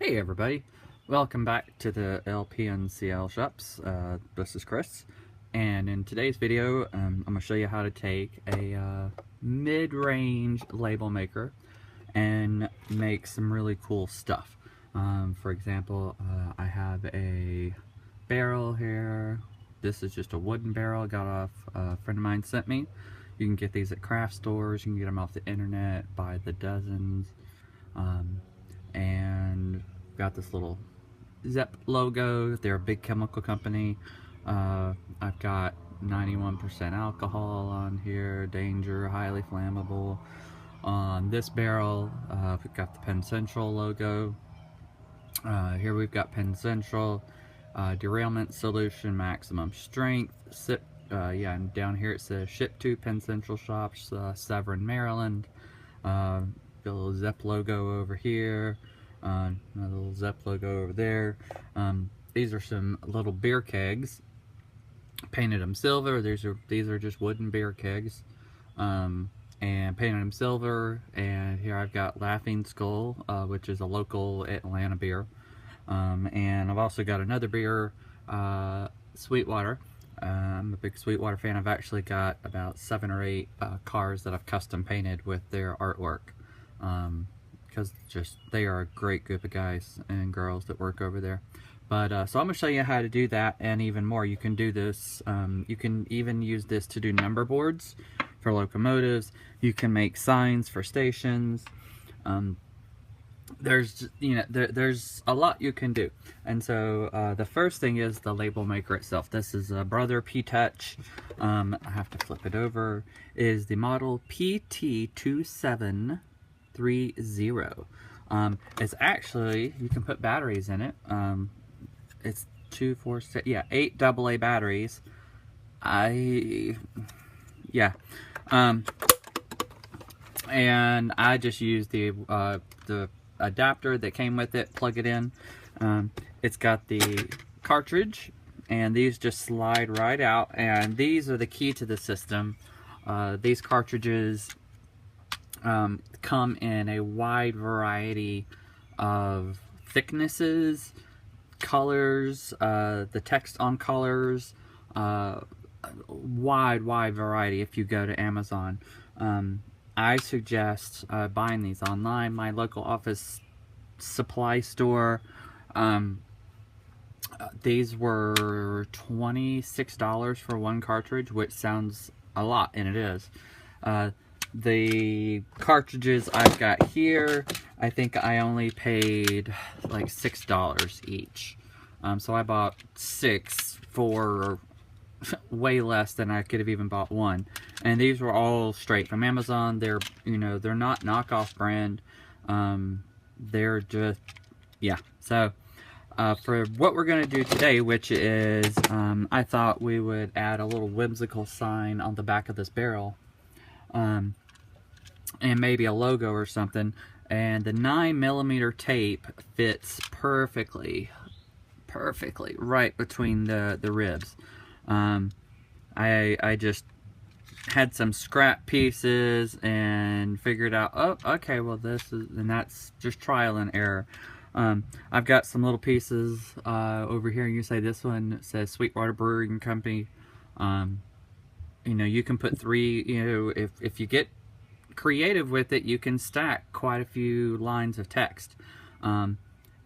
Hey everybody, welcome back to the LPNCL shops. This is Chris, and in today's video I'm going to show you how to take a mid-range label maker and make some really cool stuff. For example, I have a barrel here. This is just a wooden barrel I got off a friend of mine sent me. You can get these at craft stores, you can get them off the internet by the dozens. And got this little Zep logo. They're a big chemical company. I've got 91% alcohol on here, danger, highly flammable. On this barrel, we've got the Penn Central logo. Here we've got Penn Central, derailment solution, maximum strength. And down here it says ship to Penn Central shops, Severn, Maryland. Got a little Zep logo over here, another little Zep logo over there. These are some little beer kegs. Painted them silver. These are just wooden beer kegs, and painted them silver. And here I've got Laughing Skull, which is a local Atlanta beer. And I've also got another beer, Sweetwater. I'm a big Sweetwater fan. I've actually got about 7 or 8 cars that I've custom painted with their artwork, because they are a great group of guys and girls that work over there. But so I'm going to show you how to do that and even more. You can do this, you can even use this to do number boards for locomotives. You can make signs for stations. There's a lot you can do. And so the first thing is the label maker itself. This is a Brother P-Touch. I have to flip it over. Is the model PT2730. It's actually, you can put batteries in it. It's 2, 4, 6, 8 AA batteries. And I just used the adapter that came with it, plug it in. It's got the cartridge, and these just slide right out, and these are the key to the system. These cartridges come in a wide variety of thicknesses, colors, the text on colors, wide variety if you go to Amazon. I suggest buying these online. My local office supply store, these were $26 for one cartridge, which sounds a lot, and it is. The cartridges I've got here, I think I only paid like $6 each. So I bought 6 for way less than I could have even bought one. And these were all straight from Amazon. They're, they're not knockoff brand. They're just, So for what we're going to do today, which is, I thought we would add a little whimsical sign on the back of this barrel. And maybe a logo or something. And the 9mm tape fits perfectly right between the ribs. I just had some scrap pieces and figured out, oh, okay, well and that's just trial and error. I've got some little pieces over here. You say this one says Sweetwater Brewing Company. You can put 3, if you get creative with it, you can stack quite a few lines of text.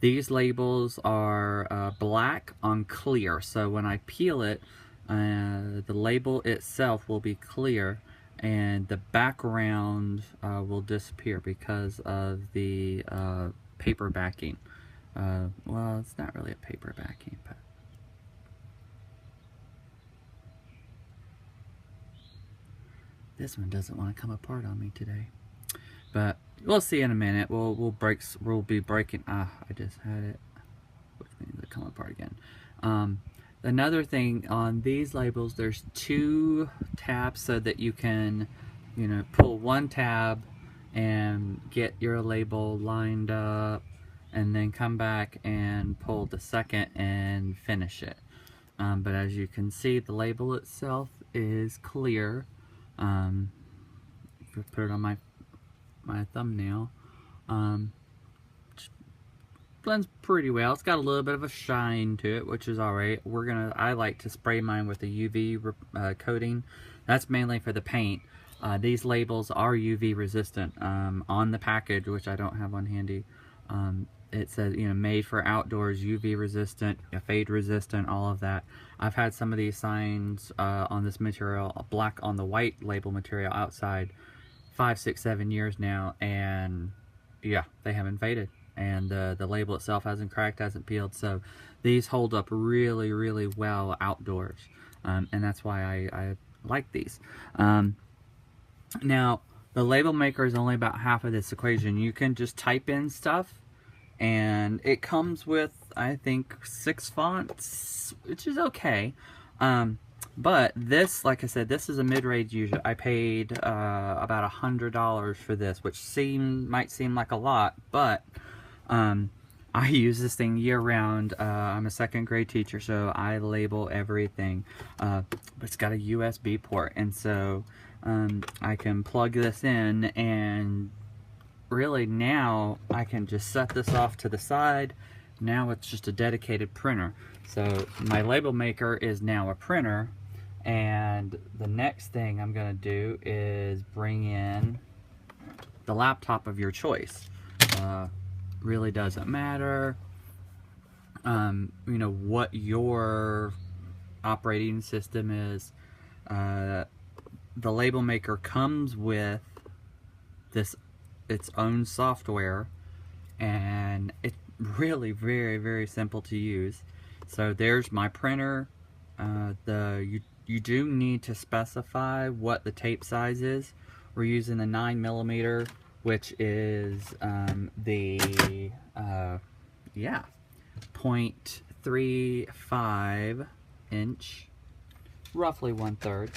These labels are black on clear, so when I peel it, the label itself will be clear, and the background will disappear because of the paper backing. Well, it's not really a paper backing, but this one doesn't want to come apart on me today. But we'll see in a minute. We'll be breaking. I just had it, which means it'll come apart again. Another thing on these labels, there's 2 tabs so that you can, pull one tab and get your label lined up, and then come back and pull the second and finish it. But as you can see, the label itself is clear. Put it on my thumbnail. blends pretty well. It's got a little bit of a shine to it, which is alright. I like to spray mine with a UV coating. That's mainly for the paint. These labels are UV resistant. On the package, which I don't have on handy, it says, you know, made for outdoors, UV resistant, fade resistant, all of that. I've had some of these signs on this material, black on the white label material outside, 5, 6, 7 years now, and yeah, they haven't faded. And the label itself hasn't cracked, hasn't peeled, so these hold up really, really well outdoors. And that's why I like these. Now, the label maker is only about half of this equation. You can just type in stuff, and it comes with, I think, 6 fonts, which is okay. But this, like I said, this is a mid-range user. I paid about $100 for this, which might seem like a lot, but I use this thing year-round. I'm a 2nd grade teacher, so I label everything. But it's got a USB port, and so I can plug this in, and really now I can just set this off to the side. Now it's just a dedicated printer. So my label maker is now a printer, and the next thing I'm going to do is bring in the laptop of your choice. Really doesn't matter, you know, what your operating system is. The label maker comes with its own software, and it's really very, very simple to use. So there's my printer. You do need to specify what the tape size is. We're using the 9mm, which is the 0.35 inch, roughly 1/3.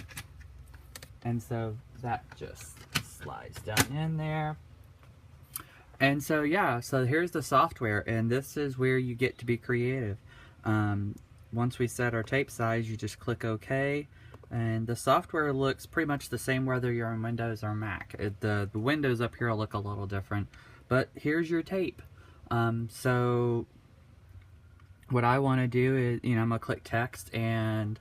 And so that just slides down in there. And so yeah, so here's the software, and this is where you get to be creative. Once we set our tape size, you just click OK, and the software looks pretty much the same whether you're on Windows or Mac. The windows up here look a little different, but here's your tape. So what I want to do is, you know, I'm gonna click text, and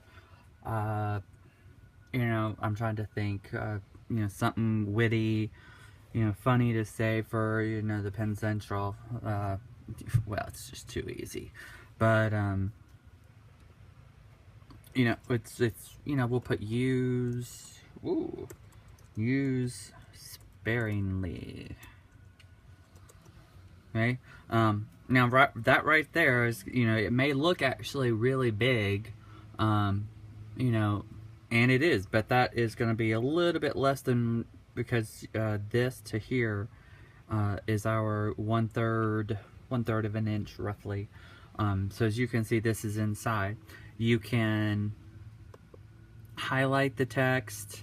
you know, I'm trying to think, you know, something witty, you know, funny to say for, you know, the Penn Central. Well, it's just too easy, but you know, it's you know, we'll put use sparingly. Okay. Now that right there is, you know, it may look actually really big, you know, and it is, but that is going to be a little bit less than, because this to here is our 1/3 of an inch roughly. So as you can see, this is inside. You can highlight the text.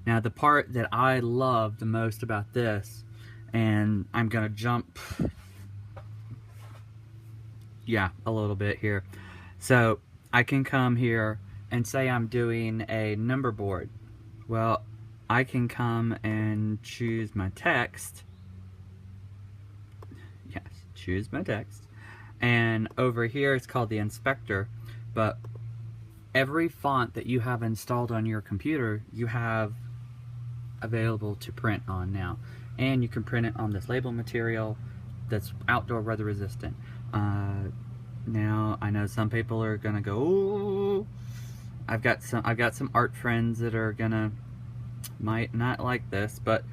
Now the part that I love the most about this, and I'm gonna jump a little bit here. So I can come here and say I'm doing a number board. Well, I can come and choose my text. Yes, choose my text. And over here it's called the inspector. But every font that you have installed on your computer, you have available to print on now. And you can print it on this label material that's outdoor weather resistant. Now I know some people are gonna go, ooh. I've got some art friends that are gonna might not like this, but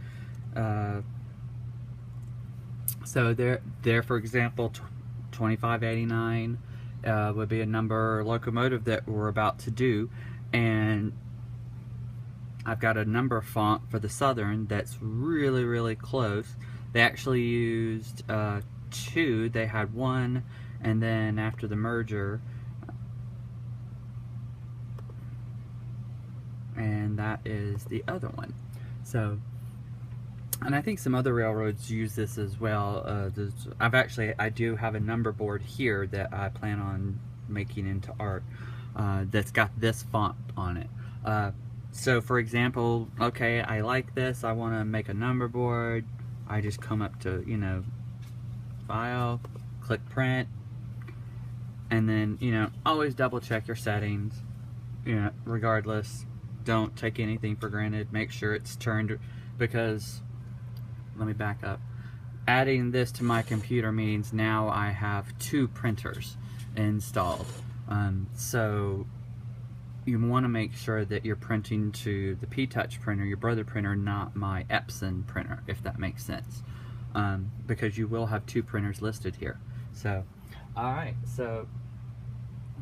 so there for example, 2589 would be a number locomotive that we're about to do, and I've got a number font for the Southern that's really, really close. They actually used 2. They had 1, and then after the merger, and that is the other one. So, and I think some other railroads use this as well. I do have a number board here that I plan on making into art that's got this font on it. So for example, okay, I like this, I want to make a number board. I just come up to, you know, File, click print, and then, you know, always double check your settings. You know, regardless, don't take anything for granted. Make sure it's turned, because, let me back up. Adding this to my computer means now I have 2 printers installed. So you want to make sure that you're printing to the P-Touch printer, your brother printer, not my Epson printer, if that makes sense. Because you will have 2 printers listed here. So, alright, so,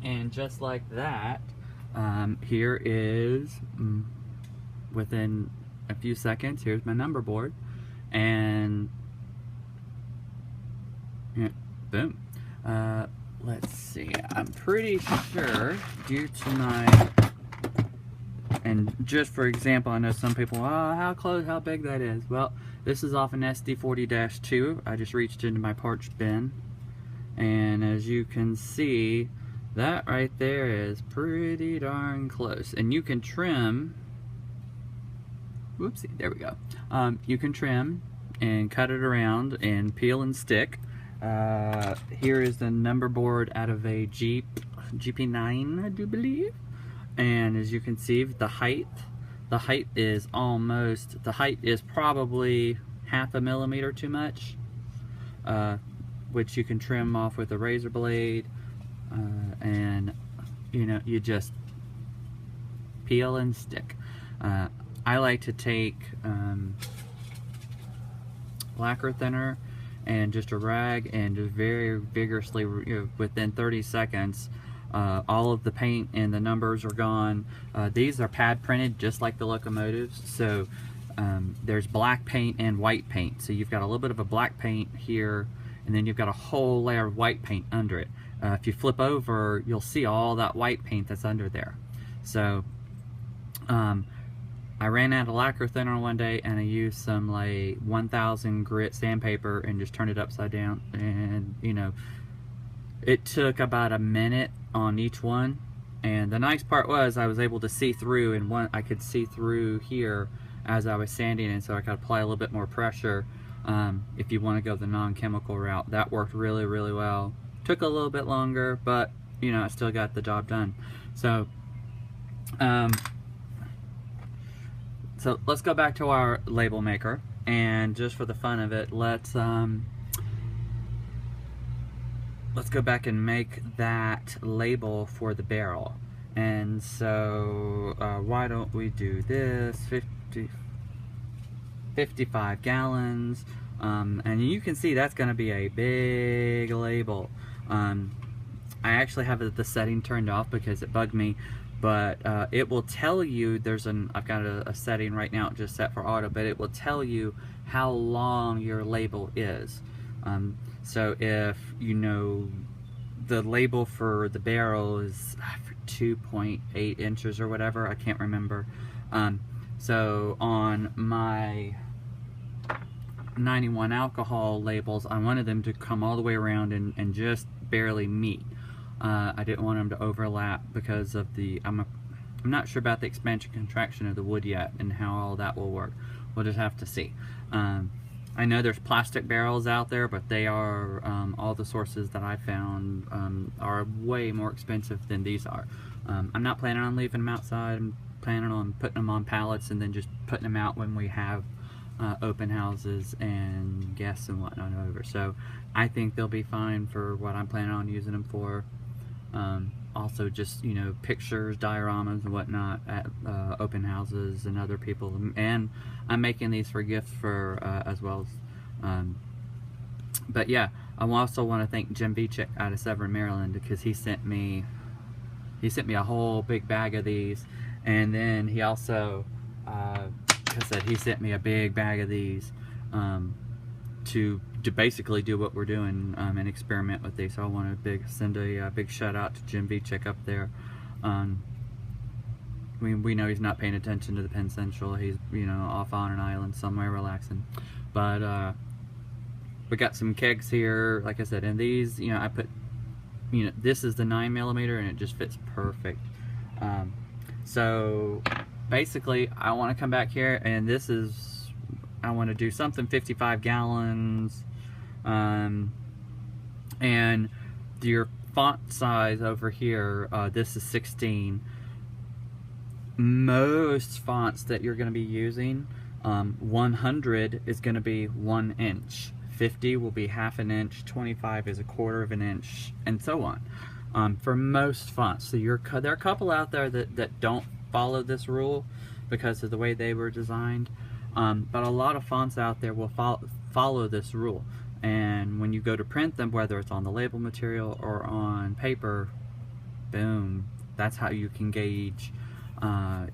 and just like that, here is, within a few seconds, here's my number board, and, yeah, boom. Let's see, I'm pretty sure, due to my, and just for example, I know some people, oh, how big that is. Well, this is off an SD40-2. I just reached into my parched bin, and as you can see, that right there is pretty darn close. And you can trim, whoopsie, there we go. You can trim and cut it around and peel and stick. Here is the number board out of a GP9, I do believe. And as you can see, the height is almost, the height is probably 1/2 millimeter too much, which you can trim off with a razor blade, and you know, you just peel and stick. I like to take lacquer thinner and just a rag, and just very vigorously, you know, within 30 seconds, all of the paint and the numbers are gone. These are pad printed just like the locomotives, so there's black paint and white paint. So you've got a little bit of a black paint here, and then you've got a whole layer of white paint under it. If you flip over, you'll see all that white paint that's under there. So I ran out of lacquer thinner one day, and I used some like 1000 grit sandpaper and just turned it upside down, and you know, it took about a minute on each one. And the nice part was I was able to see through, and I could see through here as I was sanding, and so I could apply a little bit more pressure. If you want to go the non-chemical route, that worked really, really well. Took a little bit longer, but you know, I still got the job done. So so let's go back to our label maker, and just for the fun of it, let's go back and make that label for the barrel. And so why don't we do this? 55 gallons, and you can see that's going to be a big label. I actually have the setting turned off because it bugged me, but it will tell you, I've got a setting right now just set for auto, but it will tell you how long your label is. So if you know the label for the barrel is 2.8 inches or whatever, I can't remember. So on my 91 alcohol labels, I wanted them to come all the way around and just barely meet. I didn't want them to overlap because of the, I'm not sure about the expansion contraction of the wood yet and how all that will work. We'll just have to see. I know there's plastic barrels out there, but they are, all the sources that I found are way more expensive than these are. I'm not planning on leaving them outside. I'm planning on putting them on pallets and then just putting them out when we have open houses and guests and whatnot over. So I think they'll be fine for what I'm planning on using them for. Also just, you know, pictures, dioramas and whatnot at open houses and other people. And I'm making these for gifts for as well as, but yeah, I also want to thank Jim Vichik out of Severn, Maryland, because he sent me a whole big bag of these. And then he also, like I said, he sent me a big bag of these to basically do what we're doing and experiment with these. So I want to send a big shout out to Jim Vichik up there. We know he's not paying attention to the Penn Central. He's, you know, off on an island somewhere relaxing. But we got some kegs here, like I said, and these, you know, I put, you know, this is the 9mm and it just fits perfect. So basically I want to come back here, and this is, I want to do something 55 gallons, And your font size over here, this is 16. Most fonts that you're going to be using, 100 is going to be 1 inch, 50 will be half an inch, 25 is a quarter of an inch, and so on. For most fonts. So there are a couple out there that don't follow this rule because of the way they were designed, but a lot of fonts out there will follow this rule. And when you go to print them, whether it's on the label material or on paper, boom, that's how you can gauge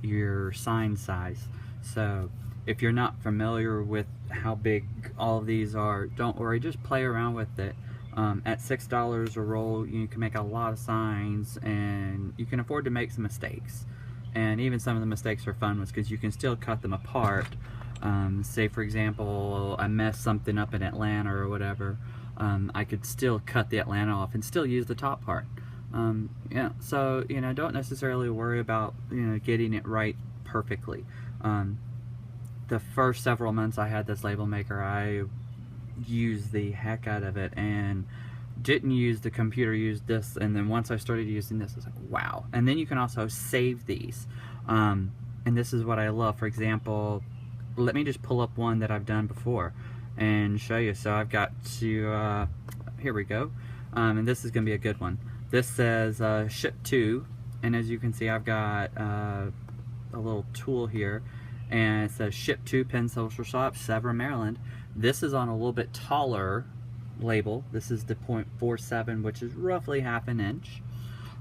your sign size. So if you're not familiar with how big all of these are, don't worry, just play around with it. At $6 a roll, you can make a lot of signs, and you can afford to make some mistakes. And even some of the mistakes are fun ones because you can still cut them apart. Say for example, I messed something up in Atlanta or whatever, I could still cut the Atlanta off and still use the top part. Yeah, so don't necessarily worry about getting it right perfectly. The first several months I had this label maker, I used the heck out of it and didn't use the computer, used this, and then once I started using this, I was like, wow. And then you can also save these, and this is what I love. For example, let me just pull up one that I've done before and show you. So I've got to, here we go, and this is going to be a good one. This says ship to, and as you can see, I've got a little tool here, and it says ship to Penn Social Shop, Severn, Maryland. This is on a little bit taller label. This is the .47, which is roughly half an inch.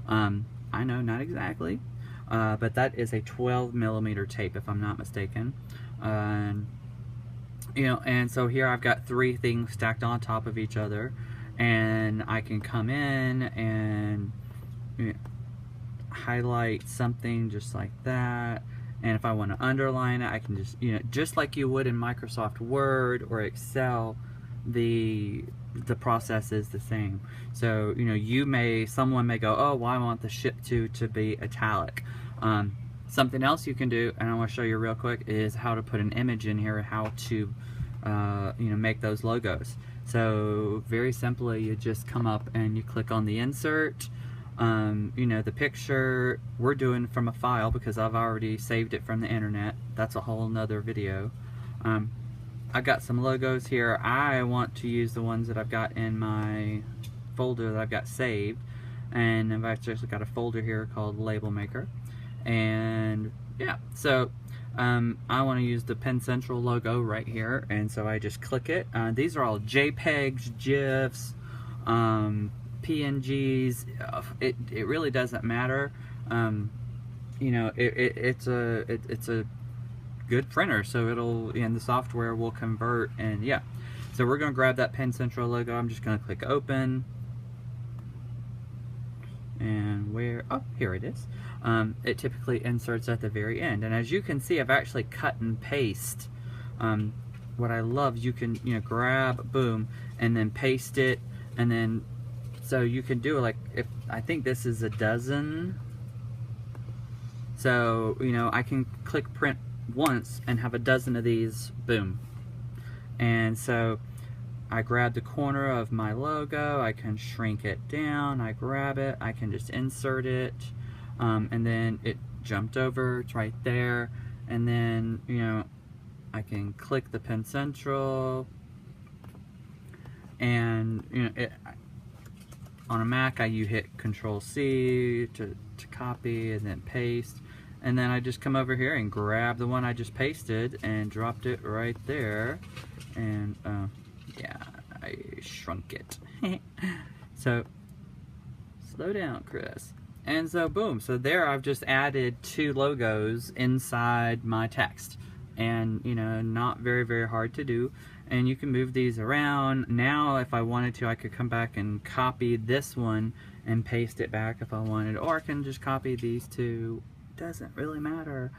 I know, not exactly, but that is a 12mm tape, if I'm not mistaken. And so here I've got 3 things stacked on top of each other, and I can come in and highlight something just like that. And if I want to underline it, I can just, just like you would in Microsoft Word or Excel, the process is the same. So, someone may go, oh, well, I want the ship to be italic. Something else you can do, and I want to show you real quick, is how to put an image in here, how to, make those logos. So, very simply, you just come up and you click on the insert. The picture we're doing from a file because I've already saved it from the internet. That's a whole nother video. I've got some logos here. I want to use the ones that I've got in my folder that I've got saved, and I've actually got a folder here called Label Maker. And yeah, so I want to use the Penn Central logo right here, and so I just click it. These are all JPEGs, GIFs, PNGs. It really doesn't matter. It's a good printer, so the software will convert, and yeah. So we're gonna grab that Penn Central logo. I'm just gonna click open, and here it is. It typically inserts at the very end, and as you can see, I've actually cut and paste. What I love, you can grab, boom, and then paste it, and then so you can do like, if I think this is a dozen, so I can click print once and have a dozen of these, boom. And so I grab the corner of my logo, I can shrink it down, I grab it, I can just insert it, and then it jumped over, it's right there, and then I can click the Penn Central, and on a Mac, you hit Control-C to copy and then paste. And then I just come over here and grab the one I just pasted and dropped it right there. And, yeah, I shrunk it. So, slow down, Chris. And so, boom. So there I've just added 2 logos inside my text. And, not very, very hard to do. And you can move these around. Now, if I wanted to, I could come back and copy this one and paste it back if I wanted, or I can just copy these 2. Doesn't really matter.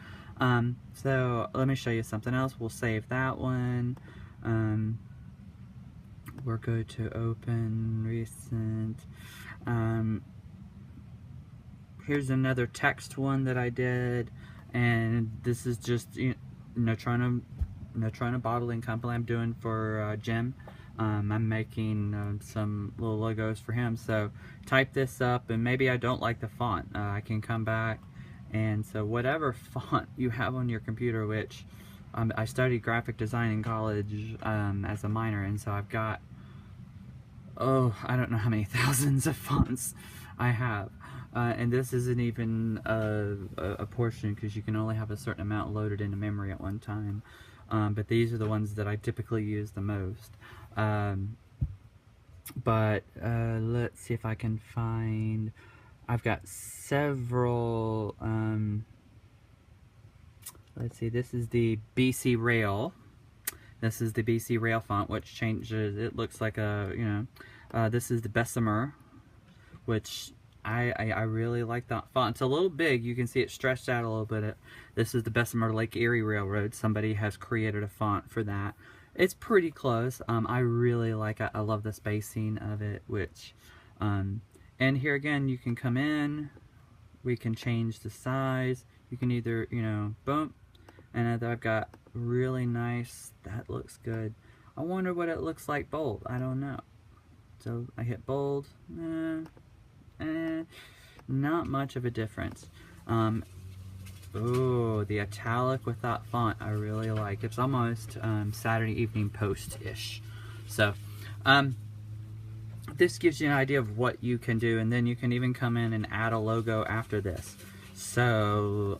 So let me show you something else. We'll save that one. We're going to open recent. Here's another text one that I did, and this is just Notrona bottling company I'm doing for Jim. I'm making some little logos for him. So type this up, and maybe I don't like the font. I can come back, and so whatever font you have on your computer, which I studied graphic design in college as a minor, and so I've got, oh, I don't know how many thousands of fonts I have. And this isn't even a portion, because you can only have a certain amount loaded into memory at one time. But these are the ones that I typically use the most. Let's see if I can find, I've got several, let's see, this is the BC Rail. This is the BC Rail font, which changes, it looks like a, you know, this is the Bessemer, which I really like that font. It's a little big, you can see it stretched out a little bit. This is the Bessemer Lake Erie Railroad. Somebody has created a font for that. It's pretty close. I really like it. I love the spacing of it, which, and here again, you can come in, we can change the size. You can either, you know, boom, and I've got really nice, that looks good. I wonder what it looks like bold. I don't know. So I hit bold, not much of a difference. Oh, the italic with that font I really like. It's almost Saturday Evening Post-ish. So this gives you an idea of what you can do, and then you can even come in and add a logo after this. So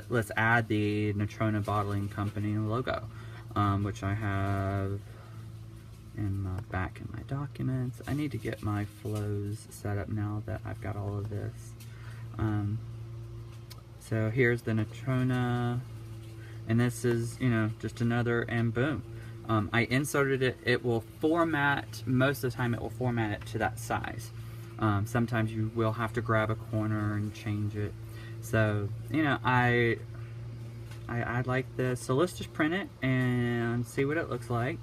let's add the Natrona Bottling Company logo, which I have back in my documents. I need to get my flows set up now that I've got all of this. So here's the Natrona, and this is, you know, just another, and boom. I inserted it. It will format, most of the time it will format it to that size. Sometimes you will have to grab a corner and change it. So, you know, I like this. So let's just print it and see what it looks like.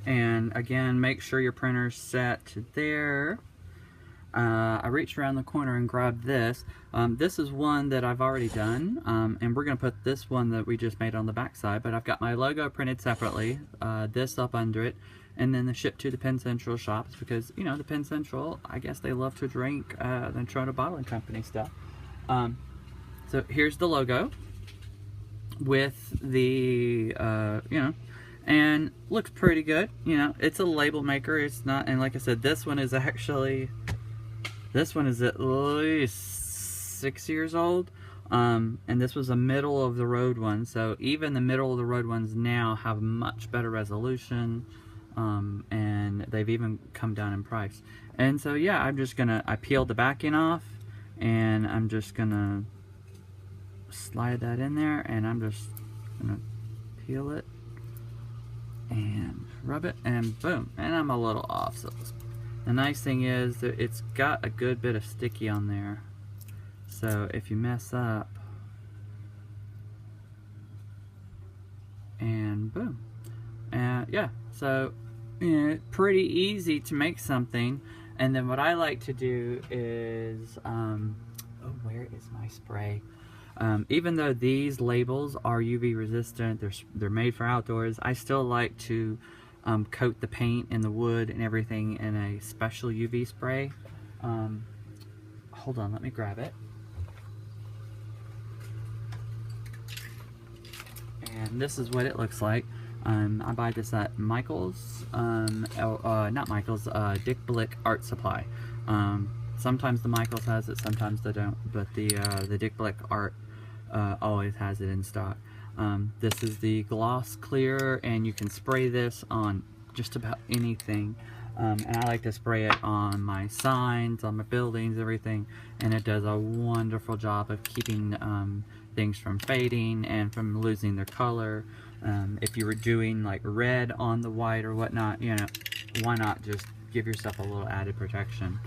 And again, make sure your printer's set to there. I reached around the corner and grabbed this. This is one that I've already done, and we're going to put this one that we just made on the back side, but I've got my logo printed separately, this up under it, and then the ship to the Penn Central shops, because, you know, the Penn Central, I guess they love to drink the Natrona Bottling Company stuff. So here's the logo with the, you know, and looks pretty good. You know, it's a label maker. It's not, and like I said, this one is actually, this one is at least 6 years old, and this was a middle of the road one. So even the middle of the road ones now have much better resolution, and they've even come down in price. And so yeah, I'm just gonna, I peeled the backing off, and I'm just gonna slide that in there, and I'm just gonna peel it and rub it, and boom, and I'm a little off. So the nice thing is that it's got a good bit of sticky on there, so if you mess up, and boom, and yeah, so you know, pretty easy to make something. And then what I like to do is oh, where is my spray? Even though these labels are UV resistant, they're made for outdoors, I still like to coat the paint and the wood and everything in a special UV spray. Hold on, let me grab it. And this is what it looks like. I buy this at Michael's, not Michael's, Dick Blick Art Supply. Sometimes the Michael's has it, sometimes they don't, but the Dick Blick Art always has it in stock. This is the gloss clear, and you can spray this on just about anything. And I like to spray it on my signs, on my buildings, everything, and it does a wonderful job of keeping things from fading and from losing their color. If you were doing like red on the white or whatnot, you know, why not just give yourself a little added protection.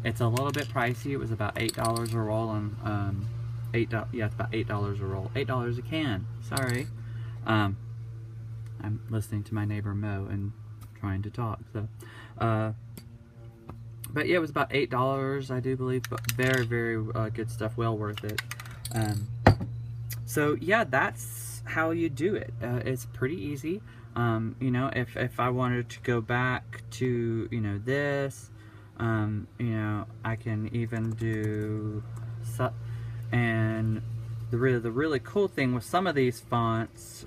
It's a little bit pricey. It was about $8 a roll on yeah, it's about $8 a roll. $8 a can. Sorry. I'm listening to my neighbor Mo and trying to talk. So, But yeah, it was about $8, I do believe, but very, very good stuff, well worth it. So yeah, that's how you do it. It's pretty easy. You know, if I wanted to go back to, you know, this, you know, I can even do, and the really cool thing with some of these fonts,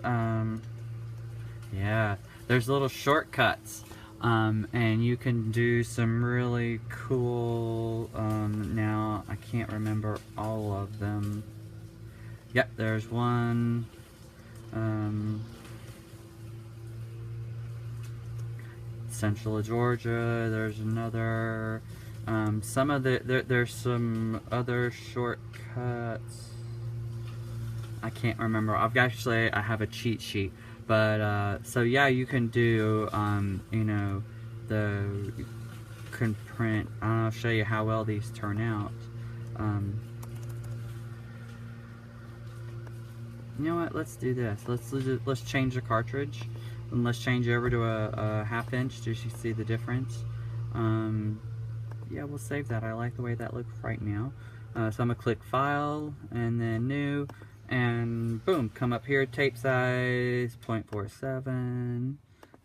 yeah, there's little shortcuts. And you can do some really cool, now I can't remember all of them. Yep, there's one, Central Georgia, there's another, some of there's some other shortcuts. I can't remember. I have a cheat sheet. But, so yeah, you can do, you know, you can print, I'll show you how well these turn out. You know what, let's do this. Let's change the cartridge, and let's change over to a 1/2 inch, just you see the difference. Yeah, we'll save that. I like the way that looks right now. So I'm gonna click File, and then New, and boom, come up here, tape size 0.47,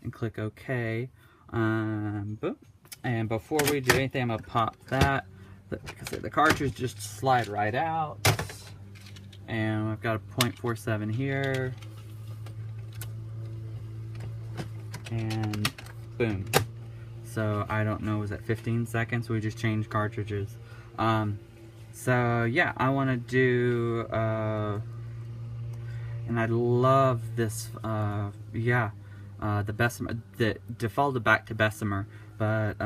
and click OK. Boom. And before we do anything, I'm gonna pop that. Because the cartridge just slide right out. And I've got a 0.47 here. And boom. So I don't know, was it 15 seconds? We just changed cartridges. So yeah, I want to do, and I love this, yeah, the Bessemer, the defaulted back to Bessemer, but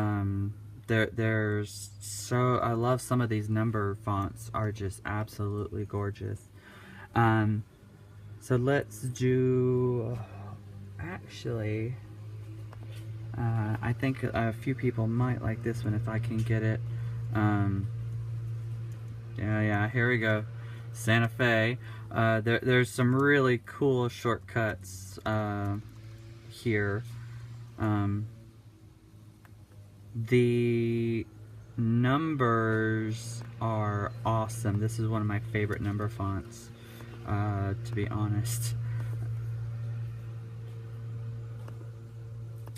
there's I love some of these number fonts are just absolutely gorgeous. So let's do, actually, I think a few people might like this one if I can get it. Yeah, here we go. Santa Fe. There's some really cool shortcuts here. The numbers are awesome. This is one of my favorite number fonts, to be honest.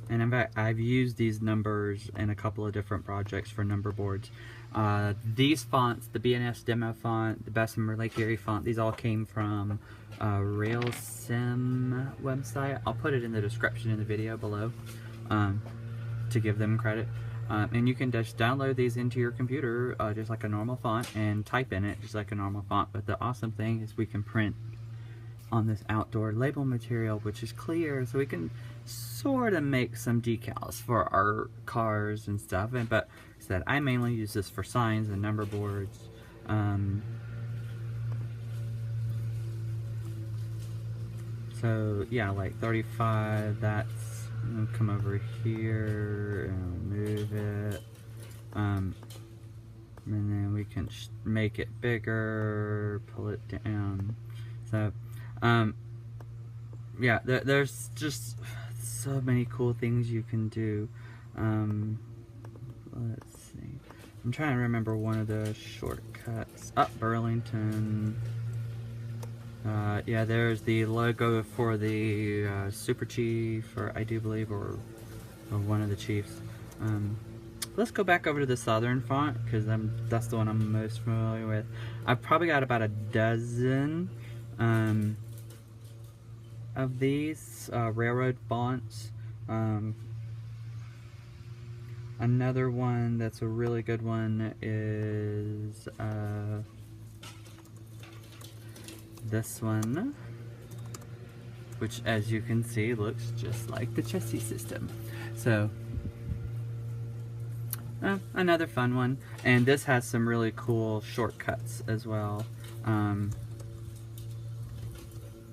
And in fact, I've used these numbers in a couple of different projects for number boards. These fonts, the BNS demo font, the Bessemer Lake Erie font, these all came from Railsim website. I'll put it in the description in the video below to give them credit. And you can just download these into your computer just like a normal font and type in it just like a normal font. But the awesome thing is we can print on this outdoor label material, which is clear, so we can sort of make some decals for our cars and stuff. But like I said, I mainly use this for signs and number boards. So yeah, like 35, that's, come over here and move it. And then we can make it bigger, pull it down. So, yeah, there's just so many cool things you can do. Let's see. I'm trying to remember one of the shortcuts. Burlington. Yeah, there's the logo for the Super Chief, or I do believe, or one of the chiefs. Let's go back over to the Southern font, because that's the one I'm most familiar with. I've probably got about a dozen of these railroad fonts. Another one that's a really good one is this one, which, as you can see, looks just like the chassis system. So another fun one, and this has some really cool shortcuts as well.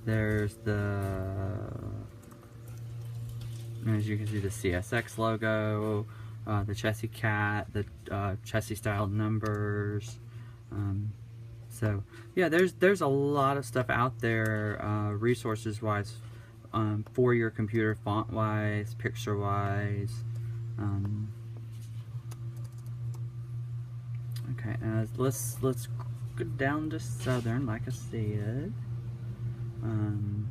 There's as you can see, the CSX logo, the chassis cat, the chassis style numbers. So yeah, there's a lot of stuff out there, resources wise, for your computer, font wise, picture wise. Okay, let's go down to Southern, like I said. And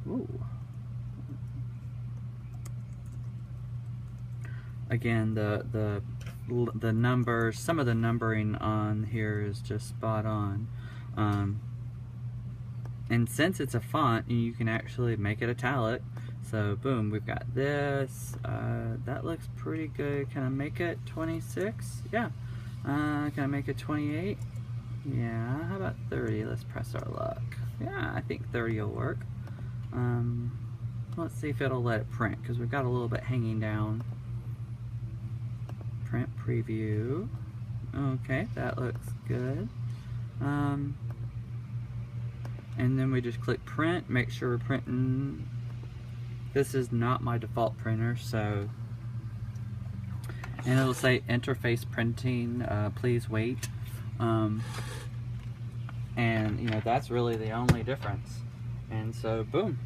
ooh. Again, the numbers, some of the numbering on here is just spot on. And since it's a font, you can actually make it italic. So boom, we've got this. That looks pretty good. Can I make it 26? Yeah. Can I make it 28? Yeah. How about 30? Let's press our luck. Yeah, I think 30 will work. Let's see if it'll let it print, because we've got a little bit hanging down. Print preview. Okay, that looks good. And then we just click print, make sure we're printing. This is not my default printer, so, and it'll say interface printing, please wait. And you know, that's really the only difference. And so boom,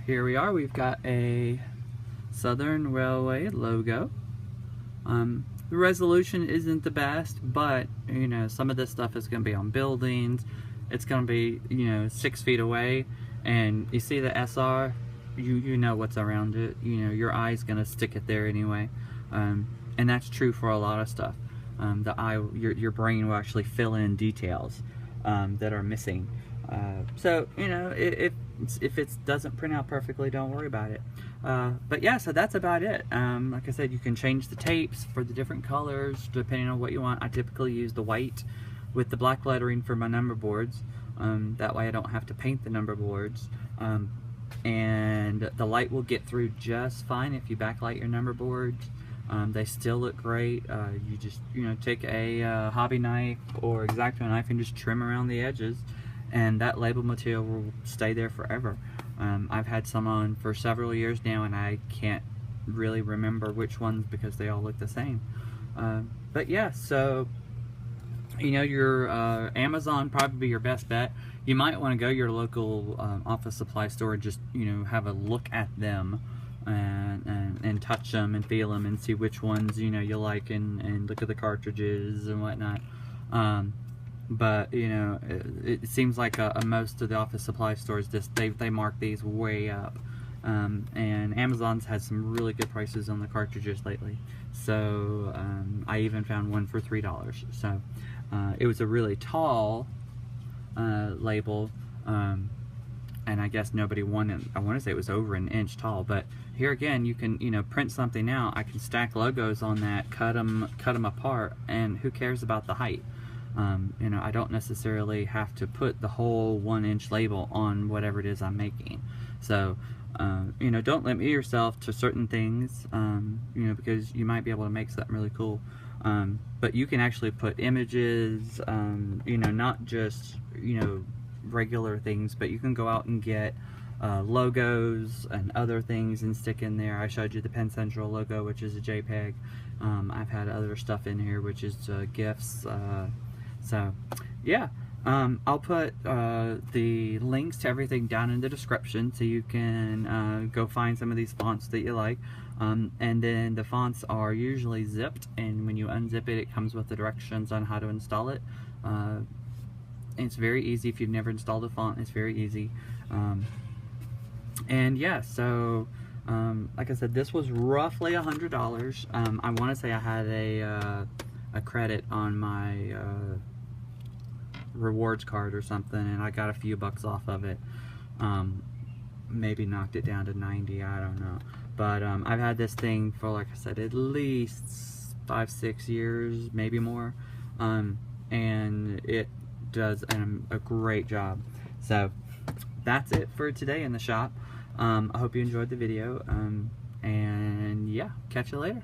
here we are. We've got a Southern Railway logo. The resolution isn't the best, but you know, some of this stuff is going to be on buildings. It's going to be, you know, 6 feet away, and you see the SR, you know what's around it. You know, your eye's going to stick it there anyway. And that's true for a lot of stuff. The eye, your brain will actually fill in details that are missing. So, you know, if it doesn't print out perfectly, don't worry about it. But yeah, so that's about it. Like I said, you can change the tapes for the different colors depending on what you want. I typically use the white with the black lettering for my number boards. That way I don't have to paint the number boards. And the light will get through just fine if you backlight your number boards. They still look great. You just, you know, take a hobby knife or X-Acto knife and just trim around the edges, and that label material will stay there forever. I've had some on for several years now, and I can't really remember which ones because they all look the same. But yeah, so you know, your Amazon probably be your best bet. You might want to go to your local office supply store and just, you know, have a look at them and touch them and feel them and see which ones, you know, you like, and look at the cartridges and whatnot. But you know, it seems like most of the office supply stores just they mark these way up. And Amazon's had some really good prices on the cartridges lately. So I even found one for $3. So it was a really tall label, and I guess nobody wanted. I want to say it was over an inch tall. But here again, you can, you know, print something out. I can stack logos on that, cut them apart, and who cares about the height? You know, I don't necessarily have to put the whole 1-inch label on whatever it is I'm making. So, you know, don't limit yourself to certain things, you know, because you might be able to make something really cool. But you can actually put images, you know, not just, you know, regular things, but you can go out and get logos and other things and stick in there. I showed you the Penn Central logo, which is a JPEG. I've had other stuff in here, which is GIFs. So, yeah, I'll put the links to everything down in the description so you can go find some of these fonts that you like. And then the fonts are usually zipped, and when you unzip it, it comes with the directions on how to install it. It's very easy. If you've never installed a font, it's very easy. And yeah, so like I said, this was roughly $100. I want to say I had a credit on my rewards card or something, and I got a few bucks off of it. Maybe knocked it down to 90, I don't know. But I've had this thing for, like I said, at least 5-6 years, maybe more. And it does a great job. So that's it for today in the shop. I hope you enjoyed the video, and yeah, catch you later.